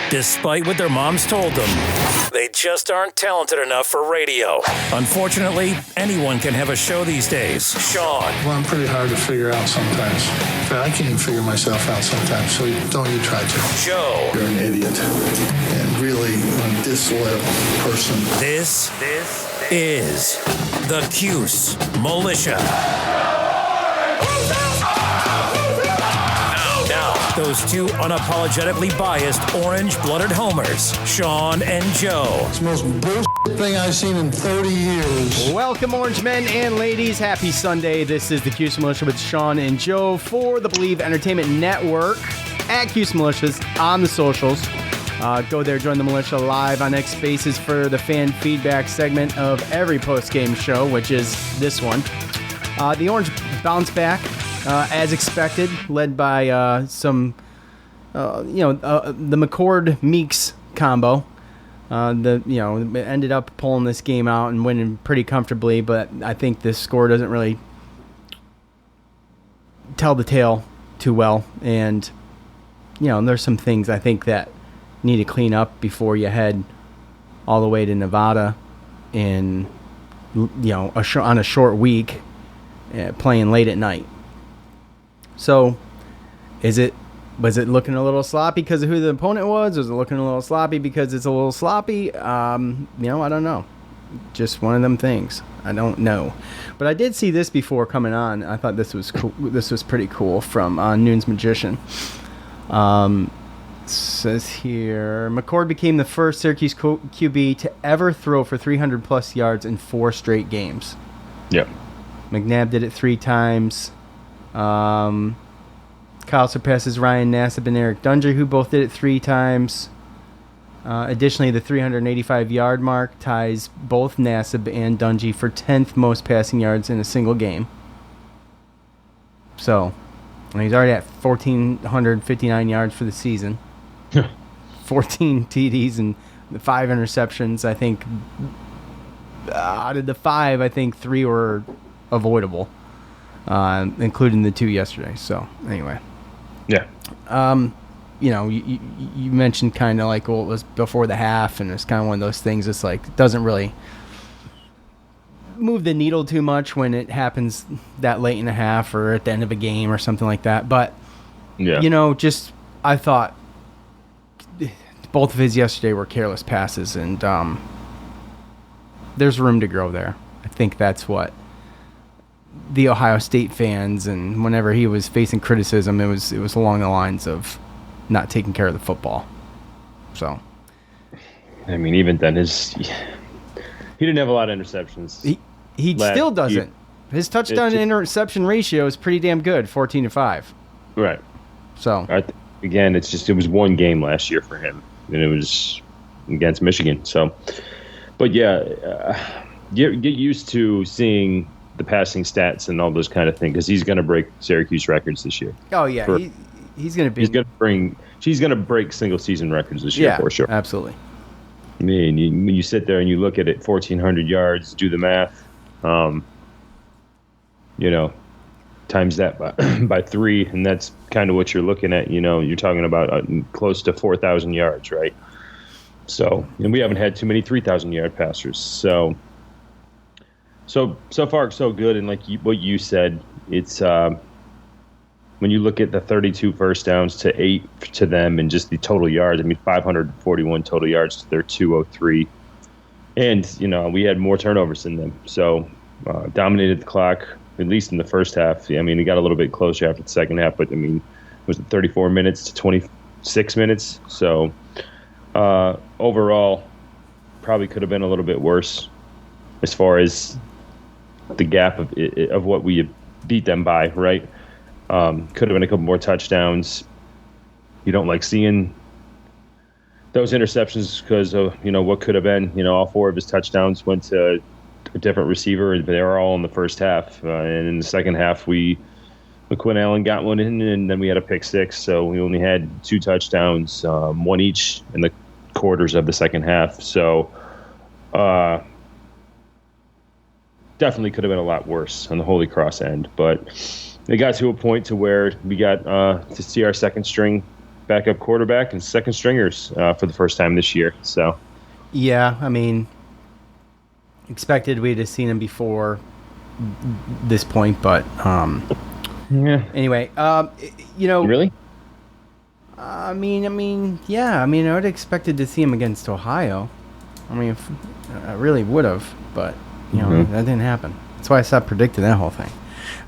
Despite what their moms told them, they just aren't talented enough for radio. Unfortunately, anyone can have a show these days. Sean. Well, I'm pretty hard to figure out sometimes. In fact, I can't even figure myself out sometimes, so don't you try to. Joe. You're an idiot and really a disloyal person. This is the Cuse Militia. Those two unapologetically biased orange-blooded homers, Sean and Joe. It's the most bullshit thing I've seen in 30 years. Welcome, orange men and ladies. Happy Sunday. This is the Cuse Militia with Sean and Joe for the Believe Entertainment Network at Cuse Militias on the socials. Go there, join the Militia live on X Spaces for the fan feedback segment of every postgame show, which is this one. The Orange bounce back. As expected, led by the McCord Meeks combo. Ended up pulling this game out and winning pretty comfortably, but I think this score doesn't really tell the tale too well. And there's some things I think that need to clean up before you head all the way to Nevada in on a short week, playing late at night. So, was it looking a little sloppy because of who the opponent was? Was it looking a little sloppy because it's a little sloppy? I don't know. Just one of them things. I don't know. But I did see this before coming on. I thought this was cool. This was pretty cool from Noon's Magician. Says here, McCord became the first Syracuse QB to ever throw for 300-plus yards in 4 straight games. Yep. McNabb did it 3 times. Kyle surpasses Ryan Nassib and Eric Dungey, who both did it 3 times. Additionally, the 385-yard mark ties both Nassib and Dungey for 10th most passing yards in a single game. So, he's already at 1,459 yards for the season. 14 TDs and 5 interceptions. I think out of the 5, I think 3 were avoidable. Including the 2 yesterday. So, anyway. Yeah. You mentioned kind of like, well, it was before the half, and it's kind of one of those things. It's like, it doesn't really move the needle too much when it happens that late in the half or at the end of a game or something like that. But, I thought both of his yesterday were careless passes, and there's room to grow there. I think that's what the Ohio State fans, and whenever he was facing criticism, it was along the lines of not taking care of the football. So, I mean, even then, he didn't have a lot of interceptions. He still doesn't. His touchdown to interception ratio is pretty damn good, 14-5. Right. So again, it was one game last year for him, and it was against Michigan. So, but yeah, get used to seeing the passing stats and all those kind of things, because he's going to break Syracuse records this year. Oh yeah, he's going to be. She's going to break single season records this year for sure. Absolutely. I mean, you sit there and you look at it, 1,400 yards. Do the math. Times that by 3, and that's kind of what you're looking at. You're talking about close to 4,000 yards, right? So, and we haven't had too many 3,000-yard passers. So far so good, and like what you said, it's when you look at the 32 first downs to 8 to them, and just the total yards. I mean, 541 total yards to their 203, and we had more turnovers than them. So dominated the clock, at least in the first half. I mean, it got a little bit closer after the second half, but I mean, it was 34 minutes to 26 minutes. So overall, probably could have been a little bit worse as far as the gap of what we beat them by, right? Could have been a couple more touchdowns. You don't like seeing those interceptions because of what could have been. All 4 of his touchdowns went to a different receiver. They were all in the first half, and in the second half, McQuinn Allen got one in, and then we had a pick 6. So we only had 2 touchdowns, 1 each in the quarters of the second half. So definitely could have been a lot worse on the Holy Cross end, but it got to a point to where we got to see our second string backup quarterback and second stringers for the first time this year. So, yeah, I mean, expected we'd have seen him before this point, but yeah. anyway, Really? I mean, yeah. I mean, I would have expected to see him against Ohio. I mean, I really would have, but that didn't happen. That's why I stopped predicting that whole thing.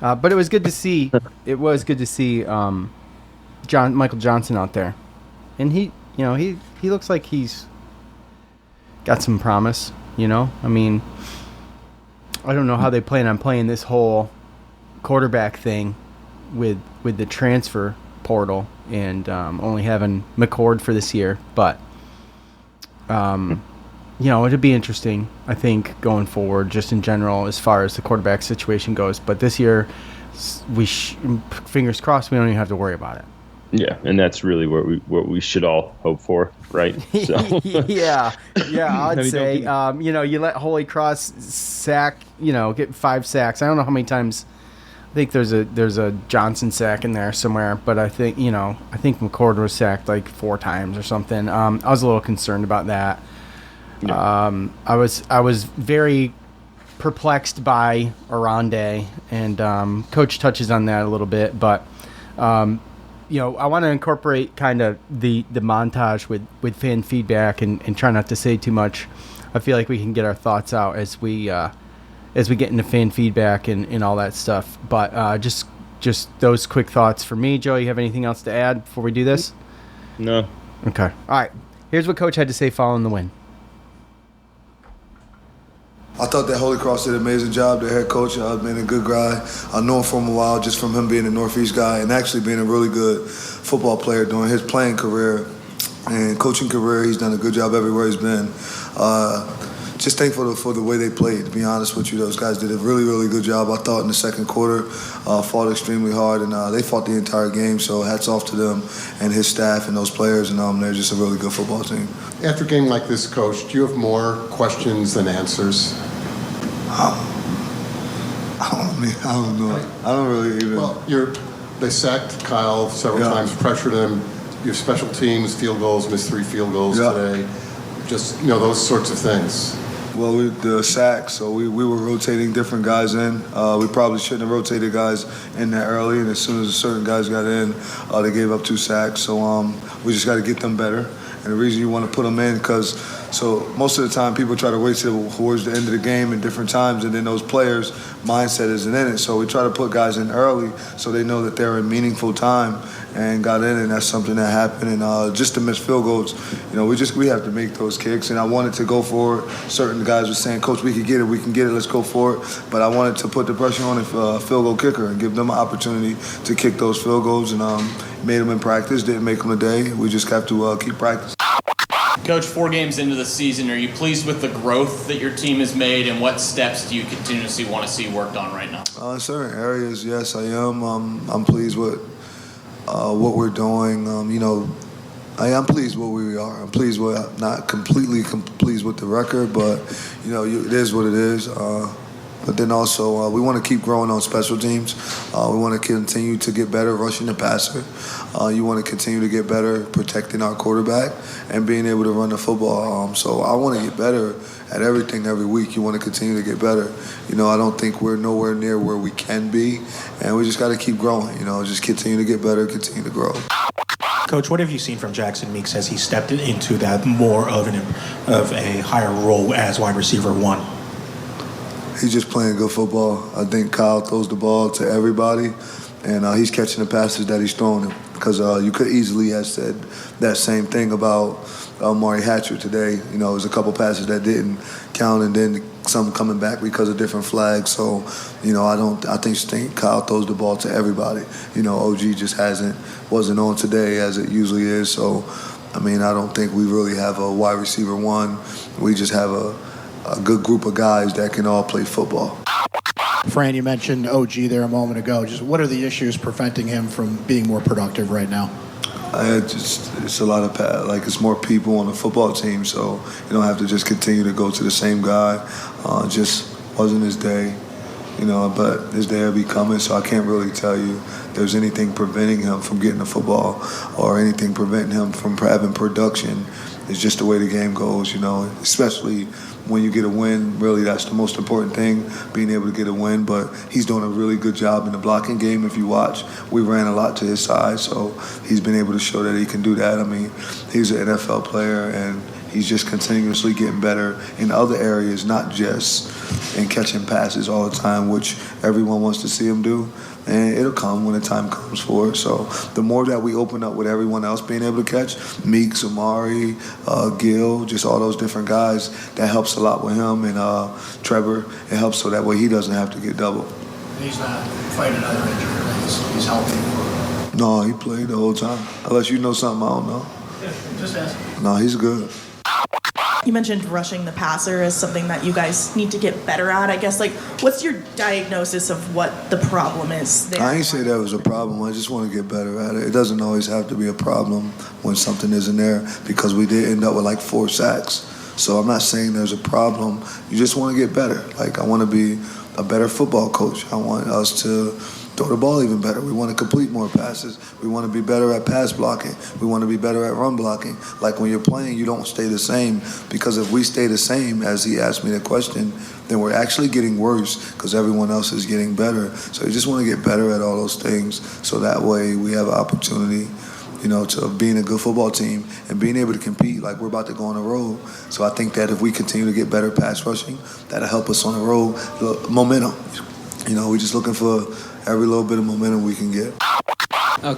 But it was good to see. It was good to see Michael Johnson out there, and he looks like he's got some promise. I mean, I don't know how they plan on playing this whole quarterback thing with the transfer portal and only having McCord for this year, but it'd be interesting, I think, going forward, just in general, as far as the quarterback situation goes. But this year, fingers crossed, we don't even have to worry about it. Yeah, and that's really what we should all hope for, right? So. yeah, I'd say. You let Holy Cross get 5 sacks. I don't know how many times. I think there's a Johnson sack in there somewhere, but I think McCord was sacked like 4 times or something. I was a little concerned about that. Yeah. I was very perplexed by Arande, and Coach touches on that a little bit, but I want to incorporate kind of the montage with fan feedback and try not to say too much. I feel like we can get our thoughts out as we get into fan feedback and all that stuff. But just those quick thoughts for me. Joe, you have anything else to add before we do this? No. Okay. All right. Here's what Coach had to say following the win. I thought that Holy Cross did an amazing job. Their head coach been a good guy. I know him for a while, just from him being a Northeast guy and actually being a really good football player during his playing career and coaching career. He's done a good job everywhere he's been. Just thankful for the way they played, to be honest with you. Those guys did a really, really good job, I thought, in the second quarter. Fought extremely hard, and they fought the entire game, so hats off to them and his staff and those players, and they're just a really good football team. After a game like this, Coach, do you have more questions than answers? I don't know. I don't really even... Well, they sacked Kyle several times, pressured him. You have special teams, field goals, missed 3 field goals today. Just, those sorts of things. Well, the sacks, so we were rotating different guys in. We probably shouldn't have rotated guys in that early, and as soon as certain guys got in, they gave up 2 sacks. So we just got to get them better. And the reason you want to put them in, so most of the time people try to wait towards the end of the game in different times, and then those players' mindset isn't in it. So we try to put guys in early so they know that they're in meaningful time and got in, and that's something that happened. And just to miss field goals, we have to make those kicks. And I wanted to go for it. Certain guys were saying, Coach, we can get it, let's go for it. But I wanted to put the pressure on a field goal kicker and give them an opportunity to kick those field goals, and made them in practice, didn't make them a day. We just have to keep practicing. Coach, 4 games into the season, are you pleased with the growth that your team has made, and what steps do you continuously want to see worked on right now? In certain areas, yes, I am. I'm pleased with what we're doing. I am pleased with where we are. I'm pleased with, not completely pleased with the record, but it is what it is. But then also, we want to keep growing on special teams. We want to continue to get better rushing the passer. You want to continue to get better protecting our quarterback and being able to run the football. So I want to get better at everything every week. You want to continue to get better. I don't think we're nowhere near where we can be, and we just got to keep growing. Just continue to get better, continue to grow. Coach, what have you seen from Jackson Meeks as he stepped into that more of a higher role as wide receiver 1? He's just playing good football. I think Kyle throws the ball to everybody, and he's catching the passes that he's throwing them. Because you could easily have said that same thing about Mari Hatcher today. There's a couple passes that didn't count, and then some coming back because of different flags. So, I think Kyle throws the ball to everybody. OG just wasn't on today as it usually is. So, I don't think we really have a wide receiver 1. We just have a good group of guys that can all play football. Fran, you mentioned OG there a moment ago. Just what are the issues preventing him from being more productive right now? It's a lot of it's more people on the football team, so you don't have to just continue to go to the same guy. Just wasn't his day. but his day will be coming, so I can't really tell you there's anything preventing him from getting the football or anything preventing him from having production. It's just the way the game goes, especially when you get a win. Really, that's the most important thing, being able to get a win. But he's doing a really good job in the blocking game. If you watch, we ran a lot to his side, so he's been able to show that he can do that. I mean, he's an NFL player, and he's just continuously getting better in other areas, not just in catching passes all the time, which everyone wants to see him do. And it'll come when the time comes for it. So the more that we open up with everyone else being able to catch, Meeks, Amari, Gil, just all those different guys, that helps a lot with him. And Trevor, it helps so that way he doesn't have to get double. He's not fighting another injury, right? He's healthy. No, he played the whole time. Unless you know something I don't know. Just ask. No, he's good. You mentioned rushing the passer as something that you guys need to get better at. I guess, what's your diagnosis of what the problem is there? I ain't say that was a problem. I just want to get better at it. It doesn't always have to be a problem when something isn't there, because we did end up with 4 sacks. So I'm not saying there's a problem. You just want to get better. I want to be a better football coach. I want us to throw the ball even better. We want to complete more passes. We want to be better at pass blocking. We want to be better at run blocking. When you're playing, you don't stay the same, because if we stay the same, as he asked me the question, then we're actually getting worse because everyone else is getting better. So you just want to get better at all those things, so that way we have an opportunity, to being a good football team and being able to compete like we're about to go on the road. So I think that if we continue to get better pass rushing, that'll help us on the road. Momentum. We're just looking for every little bit of momentum we can get.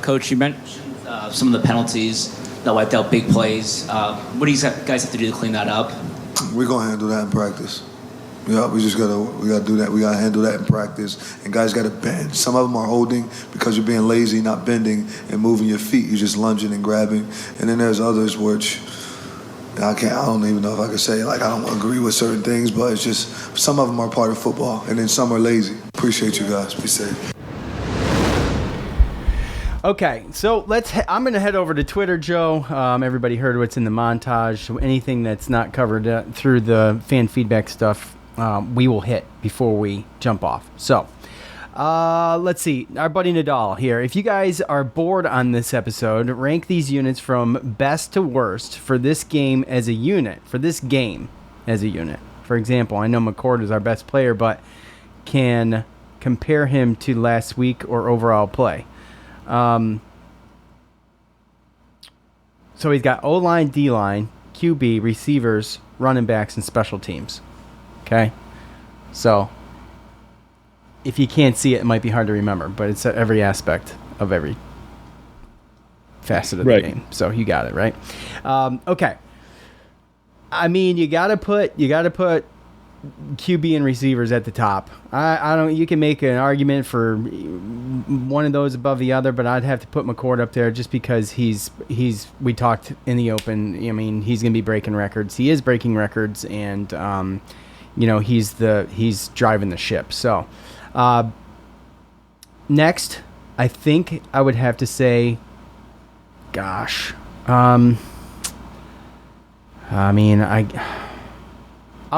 Coach, you mentioned some of the penalties that wiped out big plays. What do you guys have to do to clean that up? We're gonna handle that in practice. Yeah, we gotta do that. We gotta handle that in practice. And guys gotta bend. Some of them are holding because you're being lazy, not bending and moving your feet. You're just lunging and grabbing. And then there's others which I don't even know if I can say, I don't agree with certain things, but it's just some of them are part of football, and then some are lazy. Appreciate you guys. Be safe. Okay, so I'm going to head over to Twitter, Joe. Everybody heard what's in the montage. Anything that's not covered through the fan feedback stuff, we will hit before we jump off. So, let's see. Our buddy Nadal here. If you guys are bored on this episode, rank these units from best to worst for this game as a unit. For example, I know McCord is our best player, but can compare him to last week or overall play. So he's got O-line, D-line, QB, receivers, running backs, and special teams. Okay? So if you can't see it, it might be hard to remember, but it's at every aspect of every facet of the game. So you got it, right? Okay. I mean, you gotta put QB and receivers at the top. I don't. You can make an argument for one of those above the other, but I'd have to put McCord up there just because he's. We talked in the open. I mean, he's going to be breaking records. He is breaking records, and he's driving the ship. So, next, I think I would have to say, gosh, I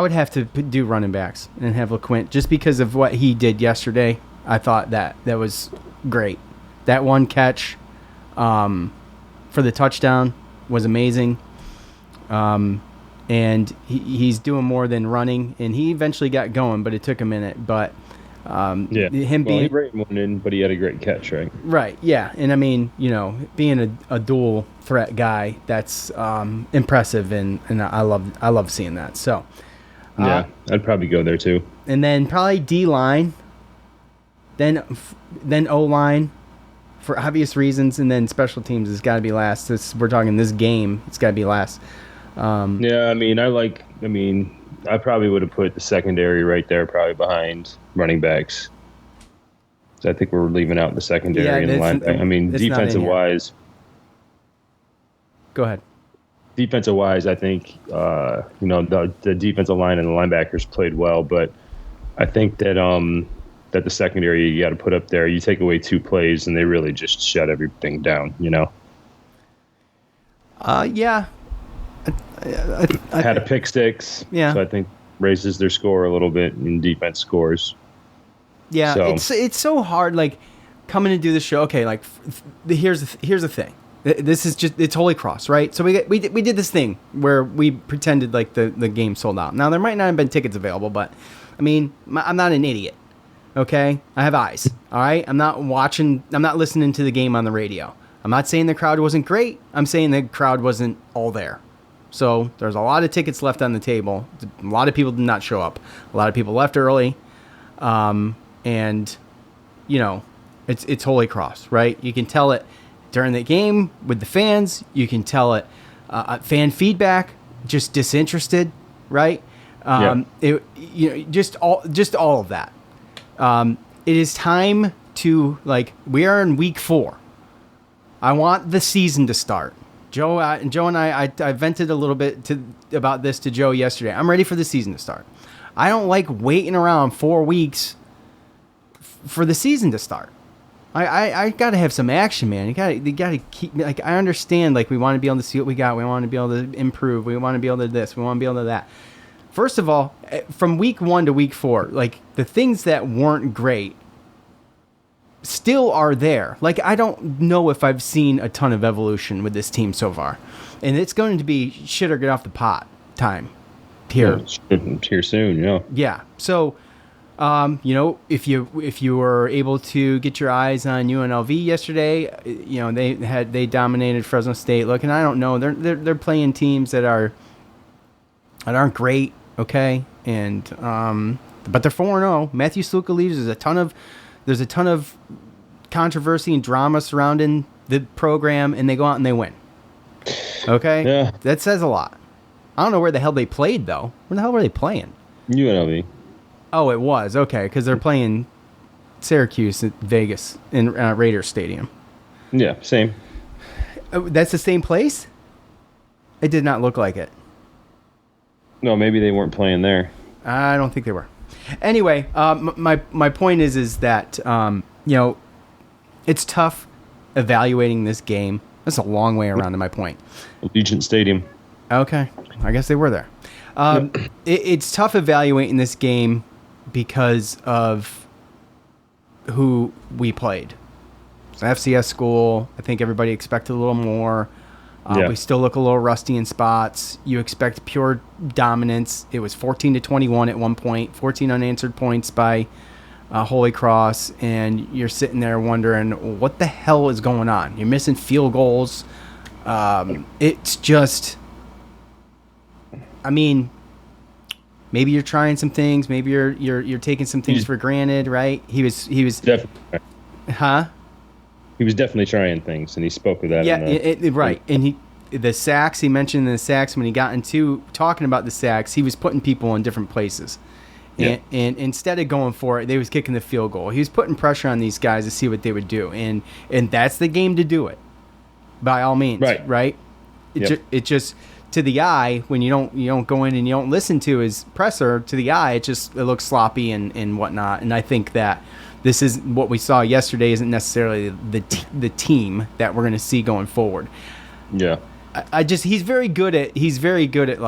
would have to do running backs and have LeQuint just because of what he did yesterday. I thought that was great. That one catch for the touchdown was amazing. And he's doing more than running, and he eventually got going, but it took a minute. But he ran one in, but he had a great catch, right? Right, yeah. And I mean, being a dual threat guy, that's impressive, and I love seeing that. So. Yeah, I'd probably go there too. And then probably D-line, then O-line for obvious reasons, and then special teams has got to be last. We're talking this game, it's got to be last. I probably would have put the secondary right there, probably behind running backs. So I think we're leaving out the secondary and the linebacker. Defensive-wise. Go ahead. Defensive-wise, I think the defensive line and the linebackers played well, but I think that that the secondary you got to put up there. You take away 2 plays, and they really just shut everything down. Yeah. I had a pick six. Yeah. So I think raises their score a little bit, and defense scores. Yeah, So, it's so hard. Like coming to do the show. Okay, like here's the thing. This is just it's Holy Cross, right? So we did this thing where we pretended like the game sold out. Now there might not have been tickets available, but I mean I'm not an idiot. Okay, I have eyes. All right, I'm not listening to the game on the radio. I'm not saying the crowd wasn't great. I'm saying the crowd wasn't all there. So there's a lot of tickets left on the table. A lot of people did not show up. A lot of people left early, and you know, it's Holy Cross, right? You can tell it during the game with the fans. You can tell it fan feedback, just disinterested, right? Just all of that. It is time to we are in week 4. I want the season to start. Joe and I vented a little bit about this to Joe yesterday. I'm ready for the season to start. I don't like waiting around 4 weeks for the season to start. I gotta have some action, man. You gotta keep I understand we want to be able to see what we got. We want to be able to improve. We want to be able to this. We want to be able to that. First of all, from week 1 to week 4, the things that weren't great still are there. I don't know if I've seen a ton of evolution with this team so far, and it's going to be shit or get off the pot time here. Here soon, yeah. Yeah. So, if you were able to get your eyes on UNLV yesterday, they dominated Fresno State. Look, and I don't know, they're playing teams that aren't great, okay, and but they're 4-0. Matthew Sluka leaves. There's a ton of controversy and drama surrounding the program, and they go out and they win. Okay? Yeah. That says a lot. I don't know where the hell they played, though. Where the hell were they playing? UNLV. Oh, it was. Okay, because they're playing Syracuse at Vegas in Raiders Stadium. Yeah, same. That's the same place? It did not look like it. No, maybe they weren't playing there. I don't think they were. Anyway, my point is that it's tough evaluating this game. That's a long way around to my point. Allegiant Stadium. Okay, I guess they were there. It's tough evaluating this game because of who we played. It's an FCS school. I think everybody expected a little more. We still look a little rusty in spots. You expect pure dominance. It was 14-21 at one point, 14 unanswered points by Holy Cross, and you're sitting there wondering what the hell is going on. You're missing field goals. It's just, I mean, maybe you're trying some things. Maybe you're taking some things for granted, right? He was definitely. Huh? He was definitely trying things, and he spoke of that. Yeah, right. And the sacks, he mentioned the sacks when he got into talking about the sacks, he was putting people in different places. And instead of going for it, they was kicking the field goal. He was putting pressure on these guys to see what they would do. And that's the game to do it, by all means. Right? It just to the eye, when you don't go in and you don't listen to his presser, to the eye, it looks sloppy and whatnot. And I think that this is what we saw yesterday isn't necessarily the team that we're going to see going forward. Yeah. He's very good at he's really good at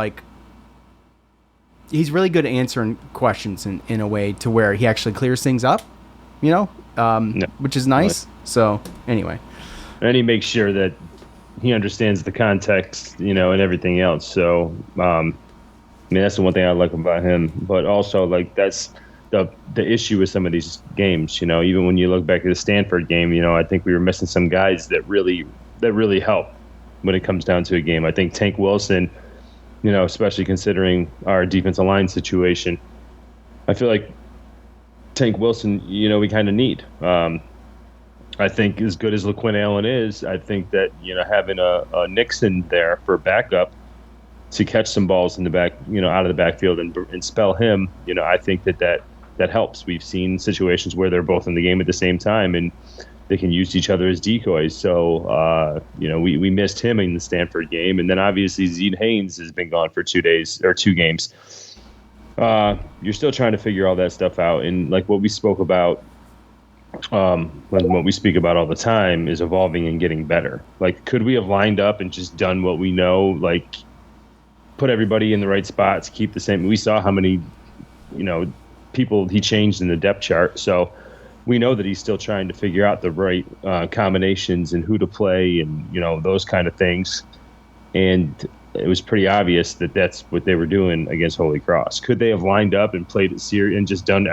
answering questions in a way to where he actually clears things up, which is nice. So anyway. And he makes sure that he understands the context, and everything else. So, that's the one thing I like about him. But also, that's the issue with some of these games. Even when you look back at the Stanford game, I think we were missing some guys that really help when it comes down to a game. I think Tank Wilson, especially considering our defensive line situation, I feel like Tank Wilson, we kind of need. I think as good as LaQuinn Allen is, I think that, having a Nixon there for backup to catch some balls in the back, out of the backfield and spell him, I think that helps. We've seen situations where they're both in the game at the same time and they can use each other as decoys. So, we missed him in the Stanford game. And then obviously Zede Haynes has been gone for 2 days or 2 games. You're still trying to figure all that stuff out. And what we spoke about, what we speak about all the time is evolving and getting better. Could we have lined up and just done what we know, put everybody in the right spots, keep the same? We saw how many, people he changed in the depth chart. So we know that he's still trying to figure out the right combinations and who to play and, those kind of things. And it was pretty obvious that that's what they were doing against Holy Cross. Could they have lined up and played it serious and just done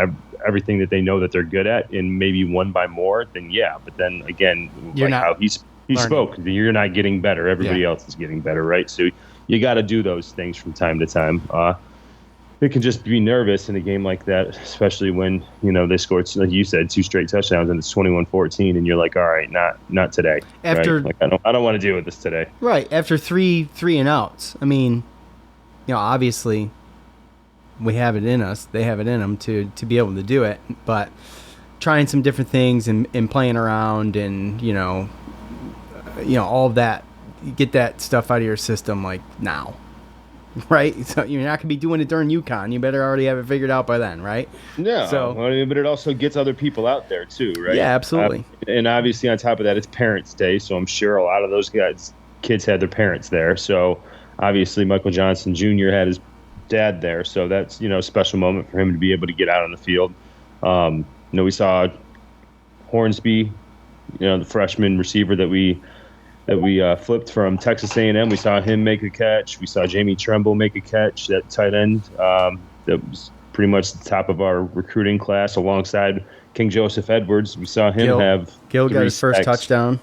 everything that they know that they're good at and maybe won by more? Then yeah. But then again, how he spoke, you're not getting better. Everybody else is getting better, right? So you got to do those things from time to time. It can just be nervous in a game like that, especially when, they scored, like you said, 2 straight touchdowns and it's 21-14 and you're like, all right, not today. After right? I don't want to deal with this today. Right. After three and outs. I mean, obviously we have it in us. They have it in them to be able to do it, but trying some different things and playing around and, all of that, get that stuff out of your system like now. Right, so you're not going to be doing it during UConn. You better already have it figured out by then, right? Yeah. So, but it also gets other people out there too, right? Yeah, absolutely. And obviously, on top of that, it's Parents' Day, so I'm sure a lot of those kids had their parents there. So obviously, Michael Johnson Jr. had his dad there, so that's a special moment for him to be able to get out on the field. We saw Hornsby, the freshman receiver that we flipped from Texas A&M. We saw him make a catch. We saw Jamie Tremble make a catch, that tight end. That was pretty much the top of our recruiting class alongside King Joseph Edwards. We saw him have Gil got 3 his first sacks. touchdown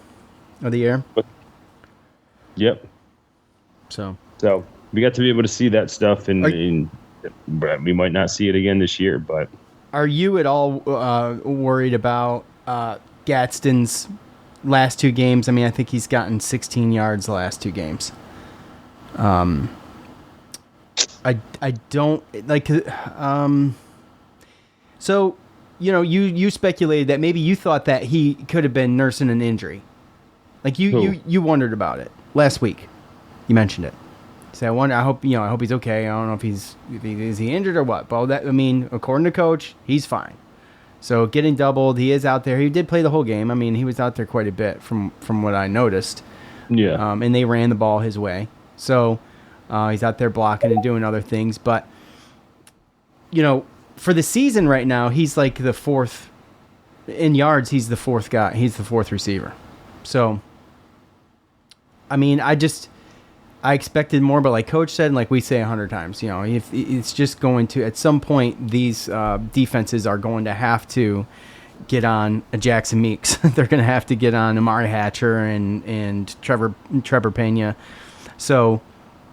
of the year. Yep. So we got to be able to see that stuff, and we might not see it again this year. But are you at all worried about Gadsden's last 2 games? I mean, I think he's gotten 16 yards the last 2 games. I don't like. So, you speculated that maybe you thought that he could have been nursing an injury. Like you wondered about it last week. You mentioned it. So I hope he's okay. I don't know if is he injured or what. But according to coach, he's fine. So getting doubled, he is out there. He did play the whole game. I mean, he was out there quite a bit from what I noticed. Yeah. And they ran the ball his way. So he's out there blocking and doing other things. But, for the season right now, he's like the 4th. In yards, he's the 4th guy. He's the 4th receiver. So, I mean, I expected more, but like Coach said, and like we say 100 times, if it's just going to, at some point, these defenses are going to have to get on a Jackson Meeks. They're going to have to get on Amari Hatcher and Trevor Pena. So,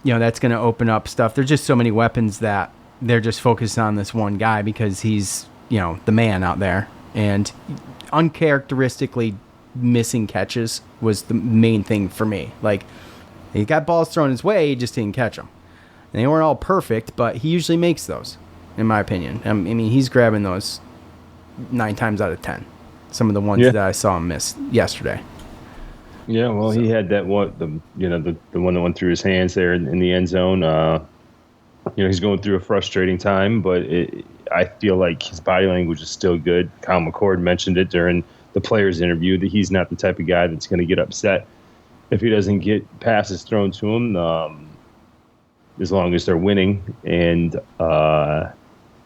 that's going to open up stuff. There's just so many weapons that they're just focused on this one guy because he's, the man out there. And uncharacteristically missing catches was the main thing for me. Like, he got balls thrown his way, he just didn't catch them. And they weren't all perfect, but he usually makes those, in my opinion. I mean, he's grabbing those 9 times out of 10. Some of the ones that I saw him miss yesterday. Yeah, well, he had that one, the one that went through his hands there in the end zone. He's going through a frustrating time, but I feel like his body language is still good. Kyle McCord mentioned it during the players' interview that he's not the type of guy that's going to get upset if he doesn't get passes thrown to him, as long as they're winning. And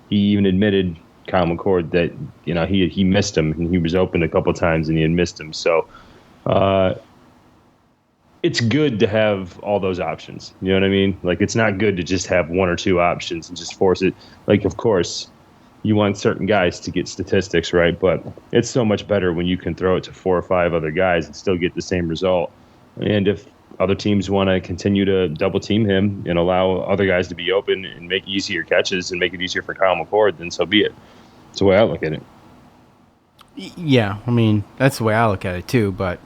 he even admitted, Kyle McCord, that he missed him and he was open a couple times and he had missed him. So it's good to have all those options. You know what I mean? Like, it's not good to just have 1 or 2 options and just force it. Like, of course, you want certain guys to get statistics, right? But it's so much better when you can throw it to 4 or 5 other guys and still get the same result. And if other teams want to continue to double team him and allow other guys to be open and make easier catches and make it easier for Kyle McCord, then so be it. That's the way I look at it. Yeah, I mean, that's the way I look at it too. But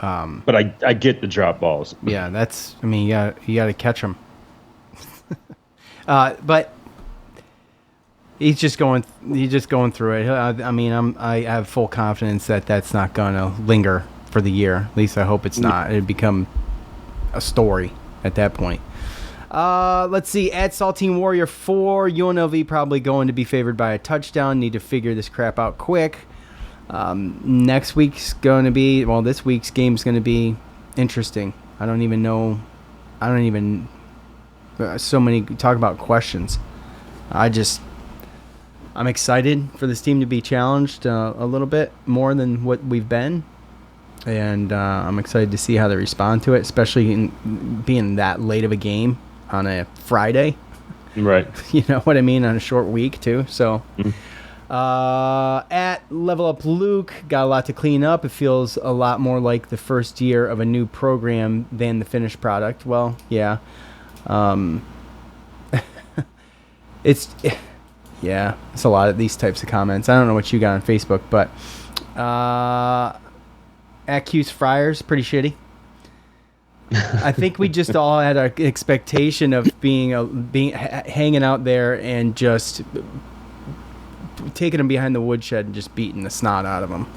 I get the drop balls. Yeah, you got to catch them. But he's just going through it. I have full confidence that that's not going to linger for the year. At least I hope it's not. It'd become a story at that point. Let's see. At Saltine Warrior 4, UNLV probably going to be favored by a touchdown. Need to figure this crap out quick. Next week's going to be, this week's game's going to be interesting. I don't even know. So many talk about questions. I'm excited for this team to be challenged a little bit more than what we've been. And I'm excited to see how they respond to it, especially in being that late of a game on a Friday. Right. You know what I mean? On a short week, too. So, at Level Up Luke, got a lot to clean up. It feels a lot more like the first year of a new program than the finished product. Well, yeah. It's a lot of these types of comments. I don't know what you got on Facebook, but at Cuse Friars, pretty shitty. I think we just all had our expectation of being hanging out there and just taking them behind the woodshed and just beating the snot out of them.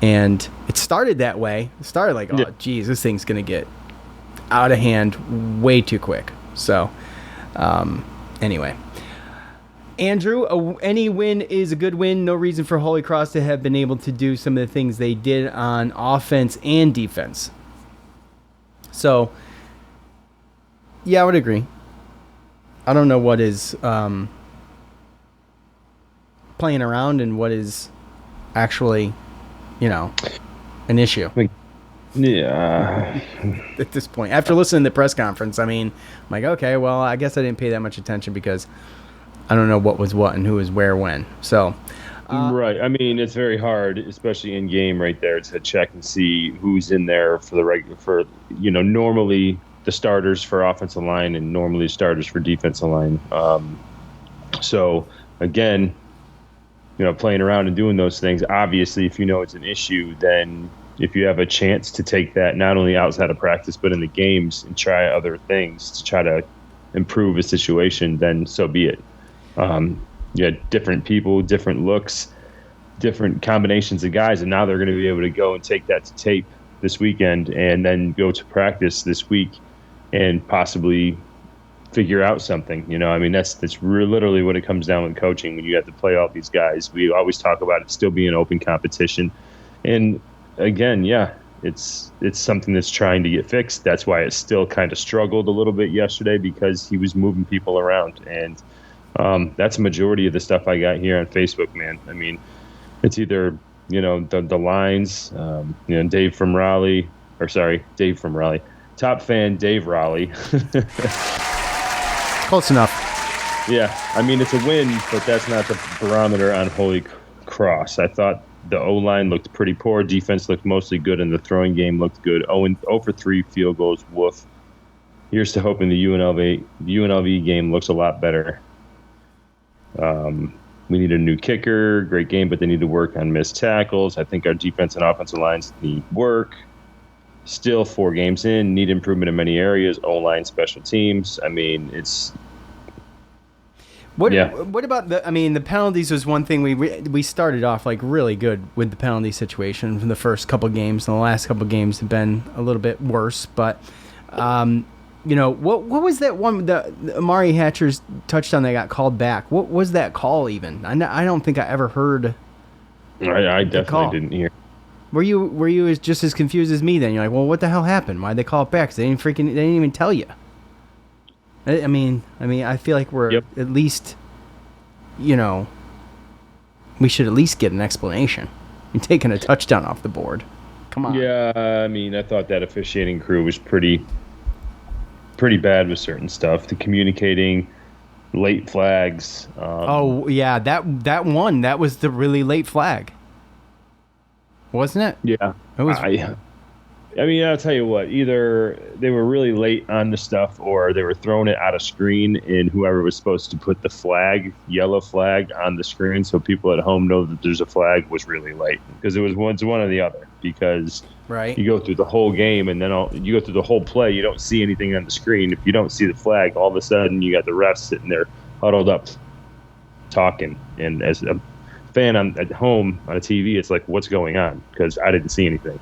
And it started that way. It started like, oh, geez, this thing's going to get out of hand way too quick. So, anyway. Andrew, any win is a good win. No reason for Holy Cross to have been able to do some of the things they did on offense and defense. So, yeah, I would agree. I don't know what is playing around and what is actually, an issue. Yeah. At this point, after listening to the press conference, I mean, I'm like, okay, well, I guess I didn't pay that much attention because I don't know what was what and who was where when. So, right. I mean, it's very hard, especially in game right there, to check and see who's in there for the normally the starters for offensive line and normally starters for defensive line. So again, playing around and doing those things, obviously, if you know it's an issue, then if you have a chance to take that not only outside of practice but in the games and try other things to try to improve a situation, then so be it. Different people, different looks, different combinations of guys, and now they're going to be able to go and take that to tape this weekend and then go to practice this week and possibly figure out something. I mean, that's literally what it comes down with coaching when you have to play all these guys. We always talk about it still being open competition, and again, it's something that's trying to get fixed. That's why it still kind of struggled a little bit yesterday, because he was moving people around, and that's a majority of the stuff I got here on Facebook, man. I mean, it's either, the lines, Dave from Raleigh, top fan Dave Raleigh. Close enough. Yeah, I mean, it's a win, but that's not the barometer on Holy Cross. I thought the O-line looked pretty poor. Defense looked mostly good, and the throwing game looked good. 0 for 3 field goals, woof. Here's to hoping the UNLV game looks a lot better. We need a new kicker. Great game, but they need to work on missed tackles. I think our defense and offensive lines need work. Still 4 games in, need improvement in many areas. O-line, special teams. I mean, it's... What about the penalties was one thing we started off like really good with the penalty situation from the first couple games, and the last couple games have been a little bit worse, but what was that one, the Amari Hatcher's touchdown that got called back? What was that call even? I don't think I ever heard. I definitely didn't hear. Were you just as confused as me then? You're like, well, what the hell happened? Why'd they call it back? 'Cause they didn't even tell you. I mean, I feel like we're at least, we should at least get an explanation. You're taking a touchdown off the board. Come on. Yeah, I mean, I thought that officiating crew was pretty bad with certain stuff. The communicating, late flags. That one. That was the really late flag. Wasn't it? Yeah. It was. I mean, I'll tell you what, either they were really late on the stuff or they were throwing it out of screen, and whoever was supposed to put the yellow flag on the screen so people at home know that there's a flag was really late. Because it was one or the other. Because you go through the whole game and then you go through the whole play, you don't see anything on the screen. If you don't see the flag, all of a sudden you got the refs sitting there huddled up talking. And as a fan at home on a TV, it's like, what's going on? Because I didn't see anything.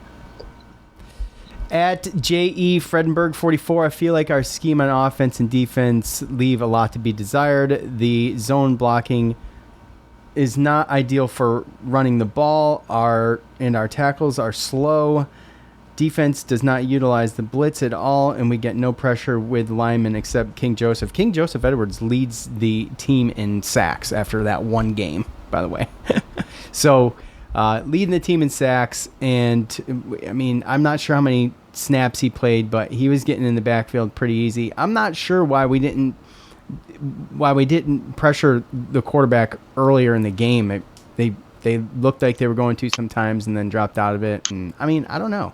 At J.E. Fredenberg 44, I feel like our scheme on offense and defense leave a lot to be desired. The zone blocking is not ideal for running the ball. Our tackles are slow. defense does not utilize the blitz at all, and we get no pressure with linemen except King Joseph. King Joseph Edwards leads the team in sacks after that one game, by the way. So leading the team in sacks, and I mean, I'm not sure how many snaps he played, but he was getting in the backfield pretty easy. I'm not sure why we didn't pressure the quarterback earlier in the game. They looked like they were going to sometimes and then dropped out of it. And I mean, I don't know.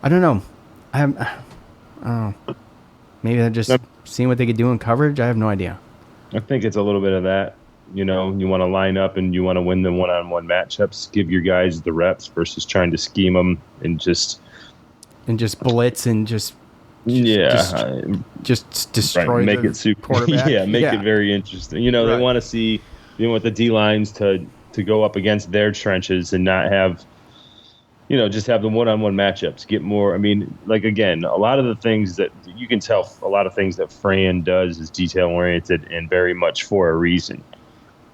I don't know. Maybe they're just seeing what they could do in coverage. I have no idea. I think it's a little bit of that. You know, you want to line up and you want to win the one-on-one matchups. Give your guys the reps versus trying to scheme them and just blitz and just destroy make the it super quarterback. it very interesting. You know, they want to see with the D lines to go up against their trenches and not have, just have the one-on-one matchups. Get more. I mean, like again, a lot of the things that you can tell, a lot of things that Fran does is detail-oriented and very much for a reason.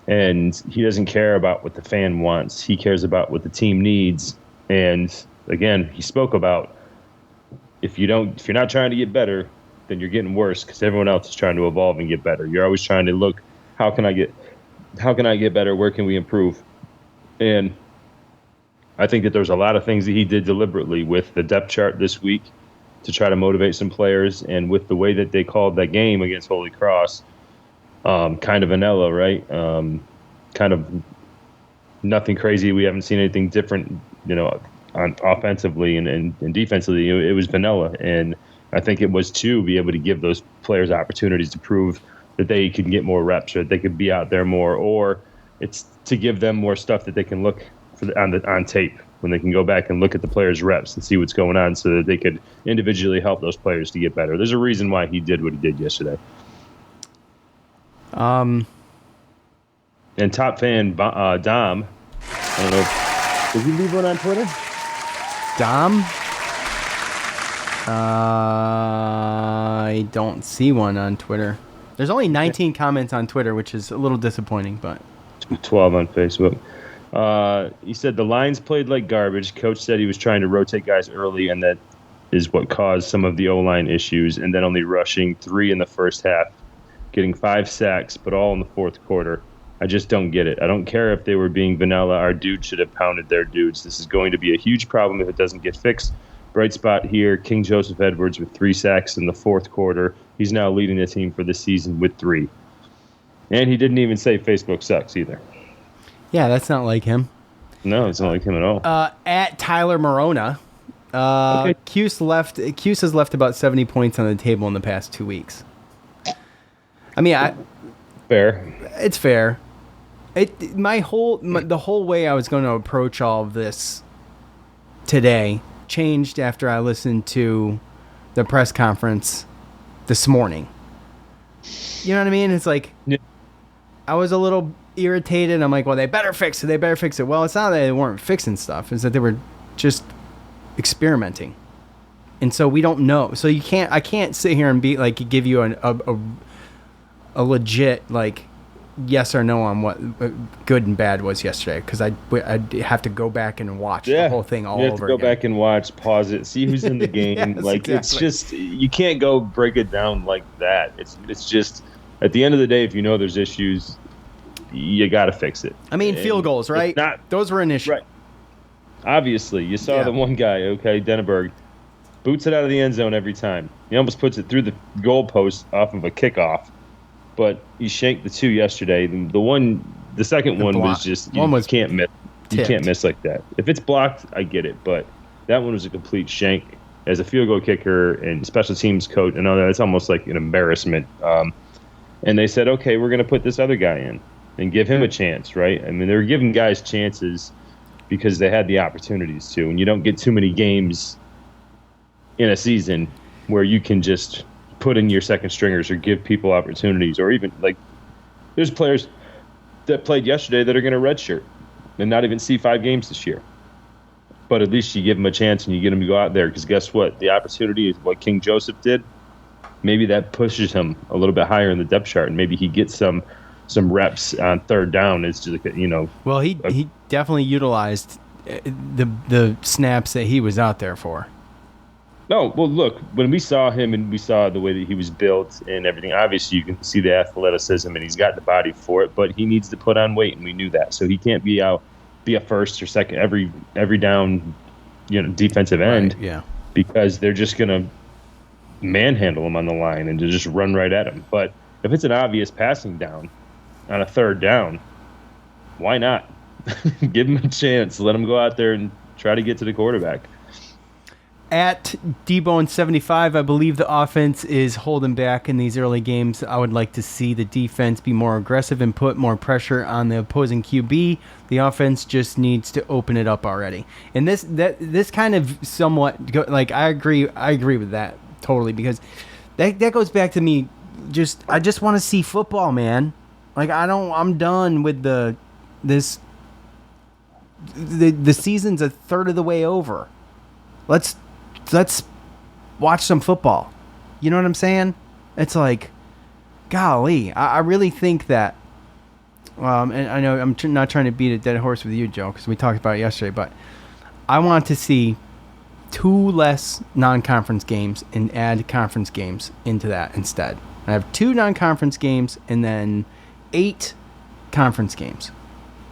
And he doesn't care about what the fan wants. He cares about what the team needs. And again, he spoke about if you're not trying to get better, then you're getting worse because everyone else is trying to evolve and get better. You're always trying to look, how can I get better? Where can we improve? And I think that there's a lot of things that he did deliberately with the depth chart this week to try to motivate some players, and with the way that they called that game against Holy Cross, kind of vanilla, right? Kind of nothing crazy. We haven't seen anything different, on offensively and defensively. It was vanilla, and I think it was to be able to give those players opportunities to prove that they can get more reps, or that they could be out there more, or it's to give them more stuff that they can look for on tape when they can go back and look at the players' reps and see what's going on, so that they could individually help those players to get better. There's a reason why he did what he did yesterday. And top fan Dom, I don't know, did he leave one on Twitter? Dom? I don't see one on Twitter. There's only 19 comments on Twitter, which is a little disappointing, but 12 on Facebook. He said the lines played like garbage. Coach said he was trying to rotate guys early, and that is what caused some of the O-line issues, and then only rushing 3 in the first half, getting 5 sacks, but all in the fourth quarter. I just don't get it. I don't care if they were being vanilla. Our dudes should have pounded their dudes. This is going to be a huge problem if it doesn't get fixed. Bright spot here, King Joseph Edwards with 3 sacks in the fourth quarter. He's now leading the team for the season with 3. And he didn't even say Facebook sucks either. Yeah, that's not like him. No, it's not like him at all. At Tyler Morona, okay. Cuse has left about 70 points on the table in the past 2 weeks. I mean, fair. It's fair. The whole way I was going to approach all of this today changed after I listened to the press conference this morning. You know what I mean? It's like, yeah. I was a little irritated. I'm like, well, they better fix it. Well, it's not that they weren't fixing stuff. It's that they were just experimenting. And so we don't know. So I can't sit here and give you a legit, yes or no on what good and bad was yesterday, because I'd have to go back and watch the whole thing all over again. You have to go back and watch, pause it, see who's in the game. Yes, exactly. It's just, you can't go break it down like that. It's just, at the end of the day, if you know there's issues, you got to fix it. I mean, field goals, right? Those were an issue. Right. Obviously, you saw the one guy, Denneberg, boots it out of the end zone every time. He almost puts it through the goalpost off of a kickoff. But he shanked the 2 yesterday. The second one was just you can't miss. You can't miss like that. If it's blocked, I get it, but that one was a complete shank. As a field goal kicker and special teams coach, and all that, it's almost like an embarrassment. And they said, okay, we're going to put this other guy in and give him a chance, right? I mean, they were giving guys chances because they had the opportunities to, and you don't get too many games in a season where you can just put in your second stringers or give people opportunities, or even there's players that played yesterday that are going to redshirt and not even see 5 games this year. But at least you give them a chance and you get them to go out there, because guess what? The opportunity is what King Joseph did. Maybe that pushes him a little bit higher in the depth chart, and maybe he gets some reps on third down. It's just Well, he definitely utilized the snaps that he was out there for. No, well, look, when we saw him and we saw the way that he was built and everything, obviously you can see the athleticism and he's got the body for it, but he needs to put on weight, and we knew that. So he can't be a first or second every down, defensive end, Right, yeah. because they're just gonna manhandle him on the line and to just run right at him. But if it's an obvious passing down on a third down, why not? Give him a chance. Let him go out there and try to get to the quarterback. At D-Bone75, I believe the offense is holding back in these early games. I would like to see the defense be more aggressive and put more pressure on the opposing QB. The offense just needs to open it up already. And this kind of somewhat, like, I agree with that totally, because that goes back to me. I just want to see football, man. Like, I'm done with the season's a third of the way over. Let's watch some football. You know what I'm saying? It's like, golly, I really think that, and I know I'm not trying to beat a dead horse with you, Joe, because we talked about it yesterday, but I want to see 2 less non-conference games and add conference games into that instead. I have 2 non-conference games and then 8 conference games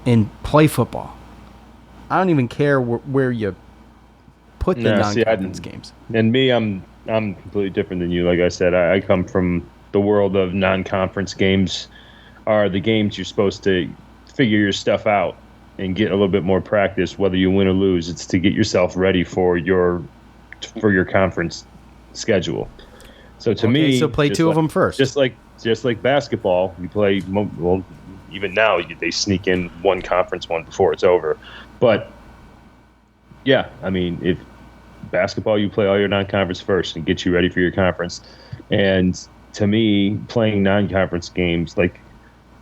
and play football. I don't even care where you put the non-conference games. And me, I'm completely different than you. Like I said, I come from the world of non-conference games. Are the games you're supposed to figure your stuff out and get a little bit more practice, whether you win or lose. It's to get yourself ready for your conference schedule. So to me, so play 2 of them first. Just like basketball, you play. Well, even now they sneak in one conference one before it's over. But yeah, I mean, if basketball, you play all your non-conference first and get you ready for your conference. And to me, playing non-conference games, like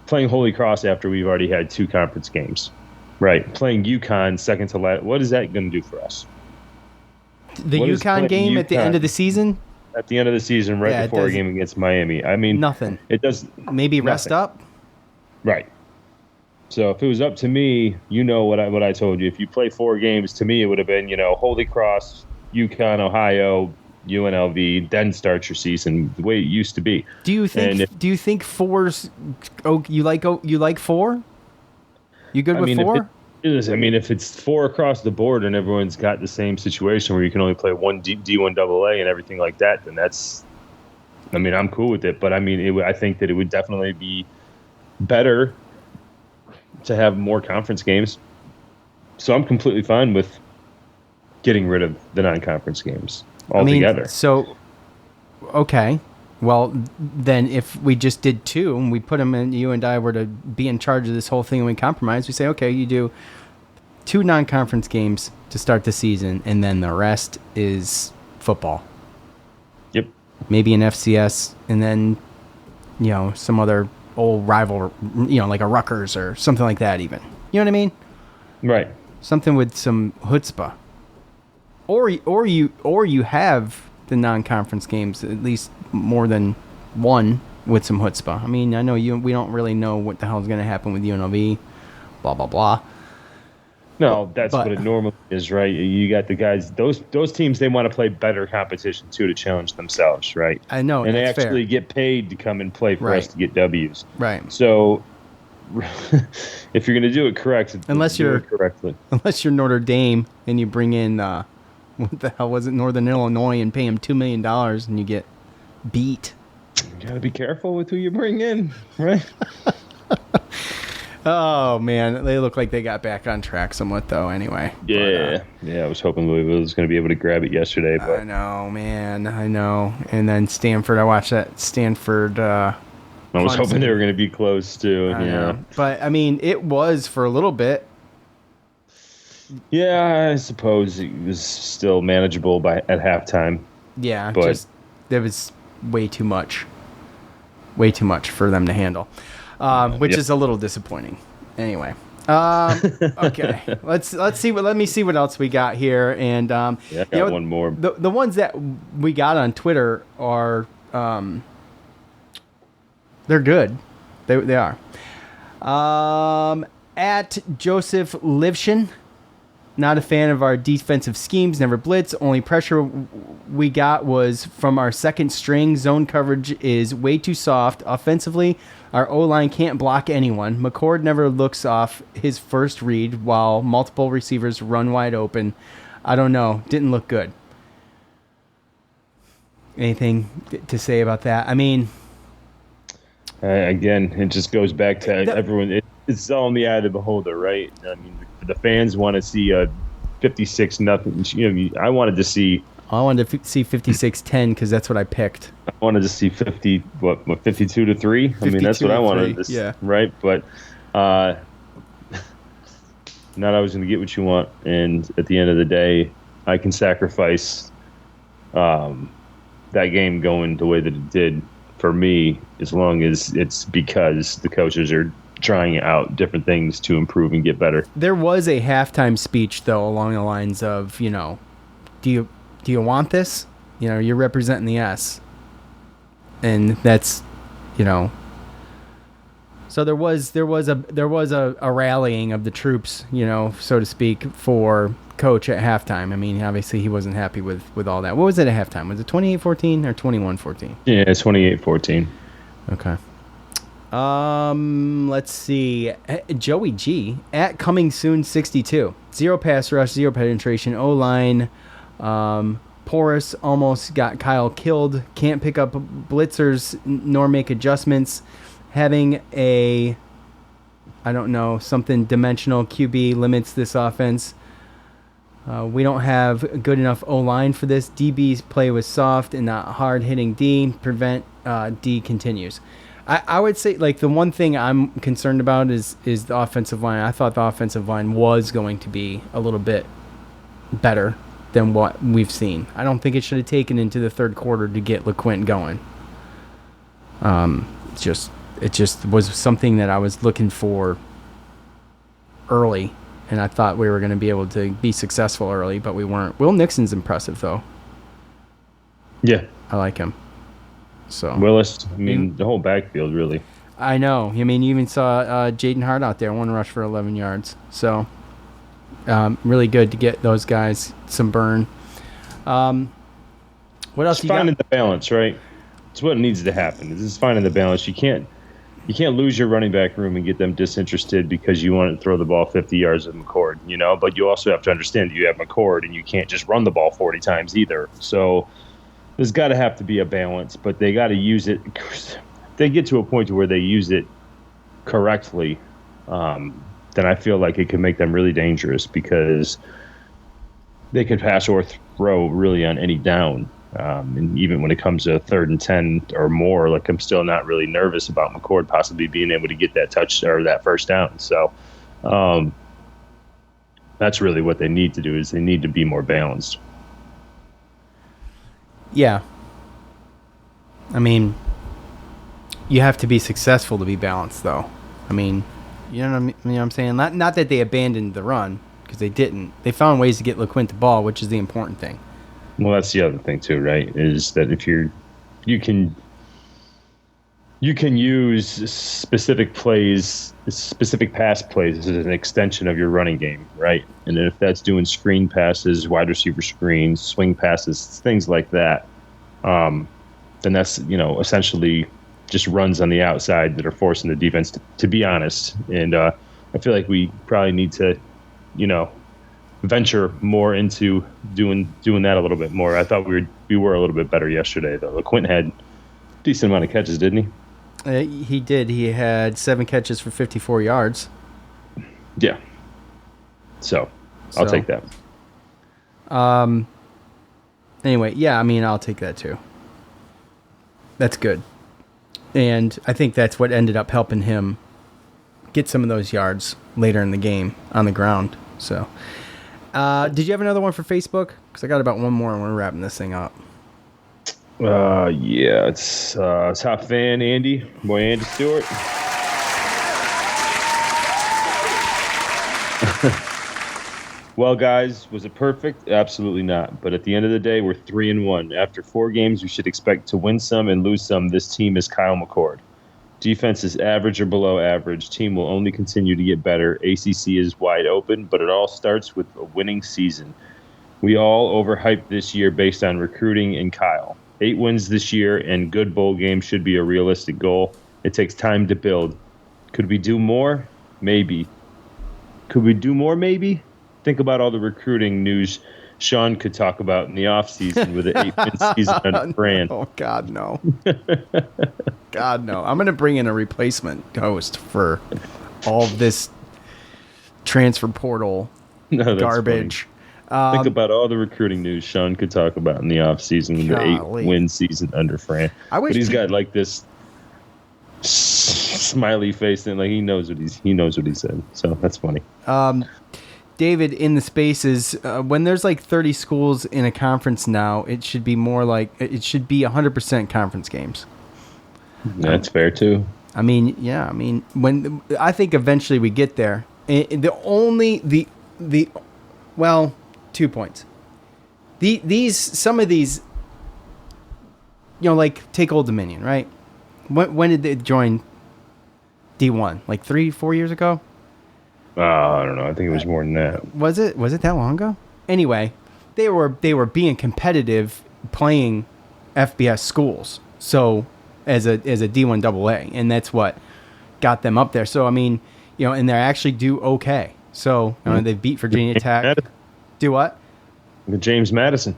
playing Holy Cross after we've already had 2 conference games, right? Playing UConn second to last, what is that going to do for us? The UConn game at the end of the season? At the end of the season, right before a game against Miami. I mean, nothing. It does maybe rest up. Right. So if it was up to me, what I told you. If you play 4 games, to me it would have been, Holy Cross, UConn, Ohio, UNLV, then start your season the way it used to be. Do you think 4's? Oh, you like 4? You good with 4? If it's 4 across the board and everyone's got the same situation where you can only play one D1 AA and everything like that, then that's. I'm cool with it, but I think that it would definitely be better to have more conference games. So I'm completely fine with getting rid of the non-conference games altogether. Okay. Well, then if we just did 2 and we put them in, you and I were to be in charge of this whole thing and we compromise, we say, okay, you do 2 non-conference games to start the season and then the rest is football. Yep. Maybe an FCS and then, some other old rival, like a Rutgers or something like that even. You know what I mean? Right. Something with some chutzpah. Or you have the non-conference games, at least more than one with some chutzpah. I know we don't really know what the hell is going to happen with UNLV, blah, blah, blah. No, that's what it normally is, right? You got the guys, those teams, they want to play better competition, too, to challenge themselves, right? I know, and they that's actually fair. get paid to come and play for us to get W's. Right. So if you're going to do it correct, unless do it correctly. Unless you're Notre Dame and you bring in, what the hell was it, Northern Illinois, and pay them $2 million and you get beat. You got to be careful with who you bring in, right? Oh, man. They look like they got back on track somewhat, though, anyway. Yeah. I was hoping Louisville was going to be able to grab it yesterday. But I know, man. I know. And then Stanford, I watched that Stanford. I was hoping they were going to be close, too. I know. But, it was for a little bit. Yeah, I suppose it was still manageable at halftime. Yeah, but there was way too much for them to handle, which is a little disappointing. Anyway, okay, let me see what else we got here, and I got one more. The ones that we got on Twitter are they're good, they are. At Joseph Livshin. Not a fan of our defensive schemes, never blitz. Only pressure we got was from our second string. Zone coverage is way too soft. Offensively, our O-line can't block anyone. McCord never looks off his first read while multiple receivers run wide open. I don't know. Didn't look good. Anything to say about that? I mean... again, it just goes back to everyone. It's all in the eye of the beholder, right? I mean, the fans want to see a 56-0. You know, I wanted to see 56-10 because that's what I picked. I wanted to see 52-3. I mean, that's what I wanted to see, yeah. right? But not always going to get what you want, and at the end of the day, I can sacrifice that game going the way that it did for me, as long as it's because the coaches are trying out different things to improve and get better. There was a halftime speech, though, along the lines of, you know, do you want this? You know, you're representing the S. And that's, you know. So there was a rallying of the troops, you know, so to speak, for Coach at halftime. I mean, obviously he wasn't happy with all that. What was it at halftime? Was it 28-14 or 21-14? Yeah, it's 28-14. Okay. Let's see. Joey G at Coming Soon 62. 0 pass rush, 0 penetration. O-line, porous, almost got Kyle killed. Can't pick up blitzers nor make adjustments. Having a, I don't know, something dimensional QB limits this offense. We don't have good enough O-line for this. DB's play was soft and not hard-hitting D. Prevent D continues. I would say, like, the one thing I'm concerned about is the offensive line. I thought the offensive line was going to be a little bit better than what we've seen. I don't think it should have taken into the third quarter to get LeQuint going. It just was something that I was looking for early, and I thought we were going to be able to be successful early, but we weren't. Will Nixon's impressive, though. Yeah. I like him. So Willis, I mean, the whole backfield, really. I know. I mean, you even saw Jaden Hart out there, one rush for 11 yards. So really good to get those guys some burn. What else It's you got? finding the balance, right? It's what needs to happen. This is finding the balance. You can't lose your running back room and get them disinterested because you want to throw the ball 50 yards with McCord, you know? But you also have to understand that you have McCord, and you can't just run the ball 40 times either. So there's got to have to be a balance, but they got to use it. They get to a point to where they use it correctly, then I feel like it could make them really dangerous because they could pass or throw really on any down. And even when it comes to 3rd and 10 or more, like, I'm still not really nervous about McCord possibly being able to get that touch or that first down. So that's really what they need to do, is they need to be more balanced. Yeah. I mean, you have to be successful to be balanced, though. I mean, you know what I'm saying? Not that they abandoned the run, because they didn't. They found ways to get LeQuint the ball, which is the important thing. Well, that's the other thing too, right? Is that if you can use specific plays, specific pass plays as an extension of your running game, right? And if that's doing screen passes, wide receiver screens, swing passes, things like that, then that's, you know, essentially just runs on the outside that are forcing the defense to be honest. And I feel like we probably need to, you know, venture more into doing that a little bit more. I thought we were a little bit better yesterday, though. LeQuint had a decent amount of catches, didn't he? He did. He had 7 catches for 54 yards. Yeah. So I'll take that. Anyway, yeah, I mean, I'll take that too. That's good. And I think that's what ended up helping him get some of those yards later in the game on the ground. So, did you have another one for Facebook? Because I got about one more and we're wrapping this thing up. Yeah, it's top fan Andy, boy Andy Stewart. Well, guys, was it perfect? Absolutely not. But at the end of the day, we're 3-1. After 4 games, we should expect to win some and lose some. This team is Kyle McCord. Defense is average or below average. Team will only continue to get better. ACC is wide open, but it all starts with a winning season. We all overhyped this year based on recruiting and Kyle. 8 wins this year and good bowl games should be a realistic goal. It takes time to build. Could we do more? Maybe. Could we do more? Maybe. Think about all the recruiting news Sean could talk about in the offseason with an 8-win season under Fran. Oh, God, no. God, no. I'm going to bring in a replacement host for all of this transfer portal garbage. Think about all the recruiting news Sean could talk about in the offseason with the 8-win season under Fran. But he's got like this smiley face and like he knows what he said. So that's funny. David, in the spaces, when there's like 30 schools in a conference now, it should be more like it should be 100% conference games. That's fair too. I mean, yeah. I mean, when I think eventually we get there. Well, 2 points. Some of these, like take Old Dominion, right? When did they join D1? Like 3-4 years ago? I don't know. I think it was more than that. Was it that long ago? Anyway, they were being competitive playing FBS schools. So as a D1 AA, and that's what got them up there. So I mean, and they actually do okay. So they beat Virginia Tech. Do what? James Madison.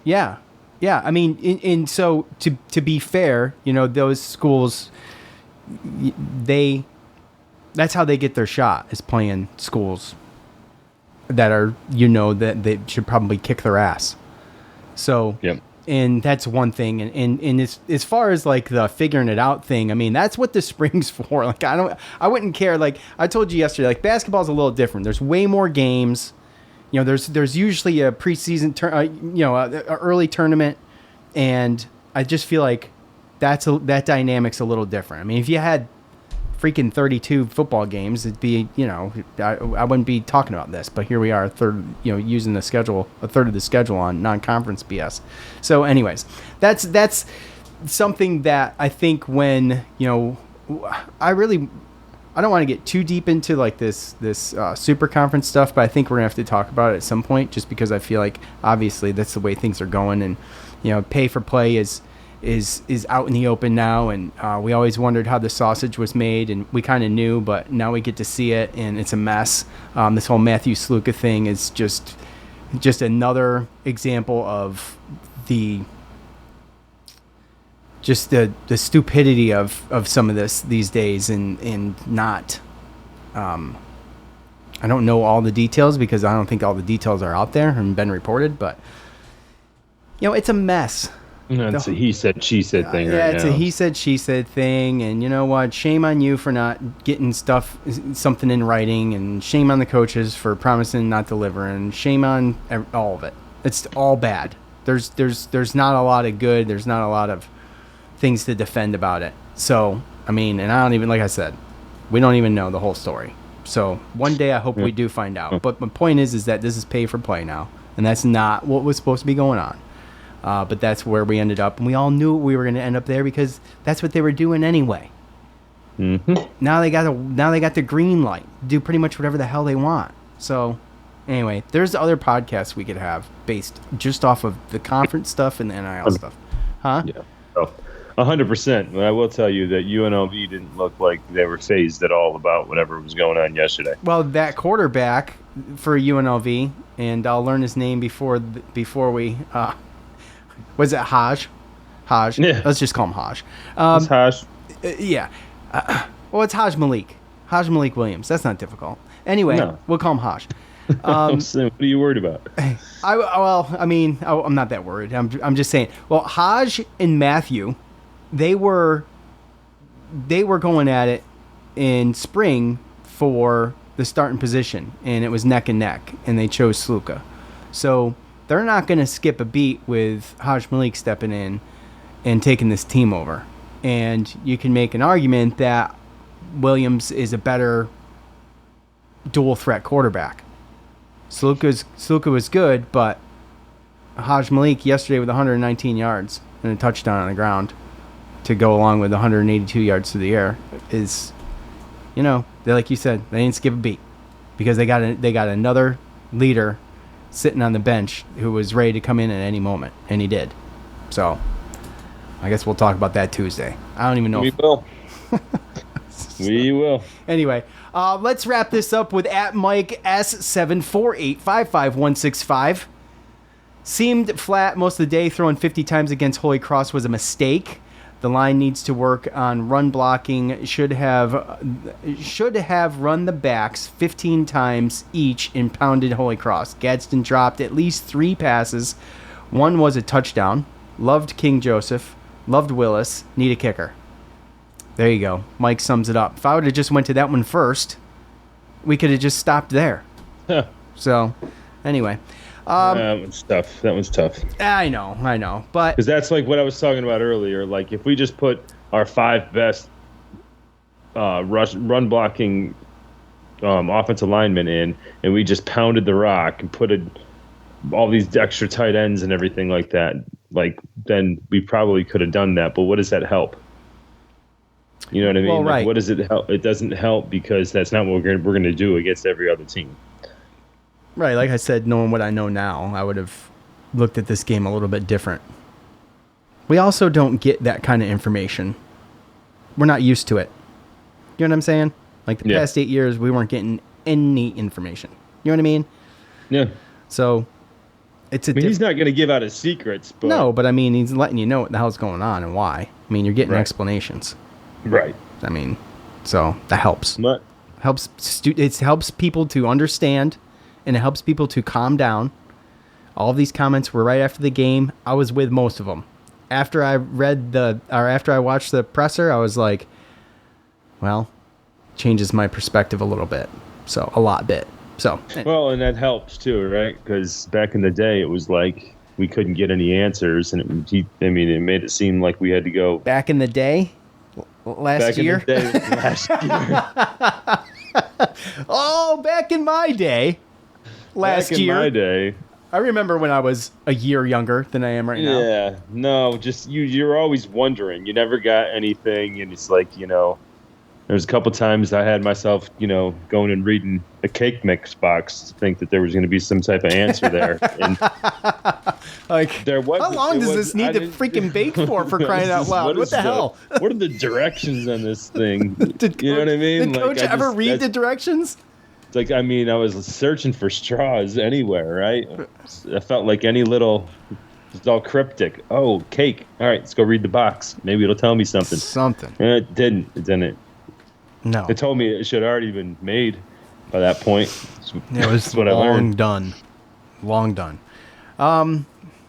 Yeah. I mean, and so to be fair, those schools, that's how they get their shot, is playing schools that are, that they should probably kick their ass. So, yep. And that's one thing. And as far as like the figuring it out thing, I mean, that's what the spring's for. Like, I wouldn't care. Like I told you yesterday, like basketball's a little different. There's way more games. There's usually a preseason, a early tournament. And I just feel like that dynamic's a little different. I mean, if you had freaking 32 football games, it'd be, I wouldn't be talking about this, but here we are, using a third of the schedule on non-conference BS. So anyways, that's something that I think when, I don't want to get too deep into like this super conference stuff, but I think we're gonna have to talk about it at some point, just because I feel like obviously that's the way things are going, and pay for play is out in the open now, and we always wondered how the sausage was made, and we kind of knew, but now we get to see it, and it's a mess. This whole Matthew Sluka thing is just another example of the stupidity of some of these days, and not I don't know all the details, because I don't think all the details are out there and been reported, but it's a mess. It's a he said, she said thing right now. Yeah, it's a he said, she said thing, and you know what? Shame on you for not getting something in writing, and shame on the coaches for promising not delivering. Shame on all of it. It's all bad. There's not a lot of good. There's not a lot of things to defend about it. So, I mean, and I don't even, like I said, we don't even know the whole story. So one day I hope we do find out. But my point is that this is pay for play now, and that's not what was supposed to be going on. But that's where we ended up, and we all knew we were going to end up there because that's what they were doing anyway. Mm-hmm. Now they got the green light to do pretty much whatever the hell they want. So anyway, there's other podcasts we could have based just off of the conference stuff and the NIL stuff, huh? Yeah, 100%. But I will tell you that UNLV didn't look like they were phased at all about whatever was going on yesterday. Well, that quarterback for UNLV, and I'll learn his name before we. Was it Haj? Yeah. Let's just call him Haj. It's Haj. Yeah. Well, it's Haj Malik. Haj Malik Williams. That's not difficult. Anyway, We'll call him Haj. What are you worried about? I'm not that worried. I'm just saying. Well, Haj and Matthew, they were going at it in spring for the starting position, and it was neck and neck, and they chose Sluka. So they're not going to skip a beat with Haj Malik stepping in and taking this team over. And you can make an argument that Williams is a better dual threat quarterback. Sluka was good, but Haj Malik yesterday with 119 yards and a touchdown on the ground to go along with 182 yards through the air is, they, like you said, they didn't skip a beat because they got another leader sitting on the bench who was ready to come in at any moment, and he did. So I guess we'll talk about that Tuesday. I don't even know. We will. We will. Anyway, let's wrap this up with @Mike S748555165. Seemed flat most of the day. Throwing 50 times against Holy Cross was a mistake. The line needs to work on run blocking. Should have run the backs 15 times each and pounded Holy Cross. Gadsden dropped at least 3 passes. One was a touchdown. Loved King Joseph. Loved Willis. Need a kicker. There you go. Mike sums it up. If I would have just went to that one first, we could have just stopped there. So, anyway. That one's tough. I know. But because that's like what I was talking about earlier. Like if we just put our 5 best run blocking offensive linemen in, and we just pounded the rock and put all these extra tight ends and everything like that, like then we probably could have done that. But what does that help? You know what I mean? Well, right. Like, what does it help? It doesn't help because that's not what we're going to do against every other team. Right, like I said, knowing what I know now, I would have looked at this game a little bit different. We also don't get that kind of information. We're not used to it. You know what I'm saying? Like the past 8 years, we weren't getting any information. You know what I mean? Yeah. So it's he's not going to give out his secrets. But no, but I mean, he's letting you know what the hell's going on and why. I mean, you're getting explanations. Right. I mean, so that helps. What? It helps people to understand. And it helps people to calm down. All of these comments were right after the game. I was with most of them. After I watched the presser, I was like, well, changes my perspective a little bit. So, a lot bit. So, well, and that helps too, right? Because back in the day, it was like we couldn't get any answers, and it made it seem like we had to go. Back in the day? Last year? Oh, back in my day. Last year. Back in my day. I remember when I was a year younger than I am right now. Yeah. No, just you're always wondering. You never got anything, and it's like, there's a couple times I had myself, going and reading a cake mix box to think that there was going to be some type of answer there. And like, there was. How long does this need to freaking bake for crying out loud? What the hell? What are the directions on this thing? You know what I mean? Did Coach ever read the directions? Like, I was searching for straws anywhere, right? I felt like any little, it's all cryptic. Oh, cake. All right, let's go read the box. Maybe it'll tell me something. It didn't. No. It told me it should have already been made by that point. It was what I learned. Long done. All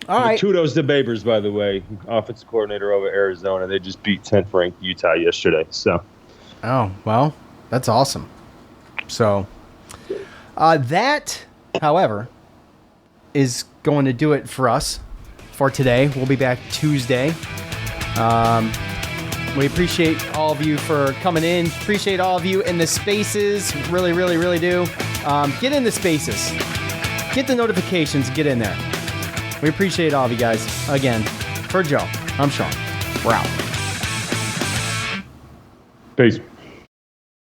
right. Kudos to Babers, by the way. Offensive coordinator over Arizona. They just beat 10th ranked Utah yesterday. So. Oh, well, that's awesome. So. That, however, is going to do it for us for today. We'll be back Tuesday. We appreciate all of you for coming in. Appreciate all of you in the spaces. Really, really, really do. Get in the spaces. Get the notifications. Get in there. We appreciate all of you guys. Again, for Joe, I'm Sean. We're out. Peace.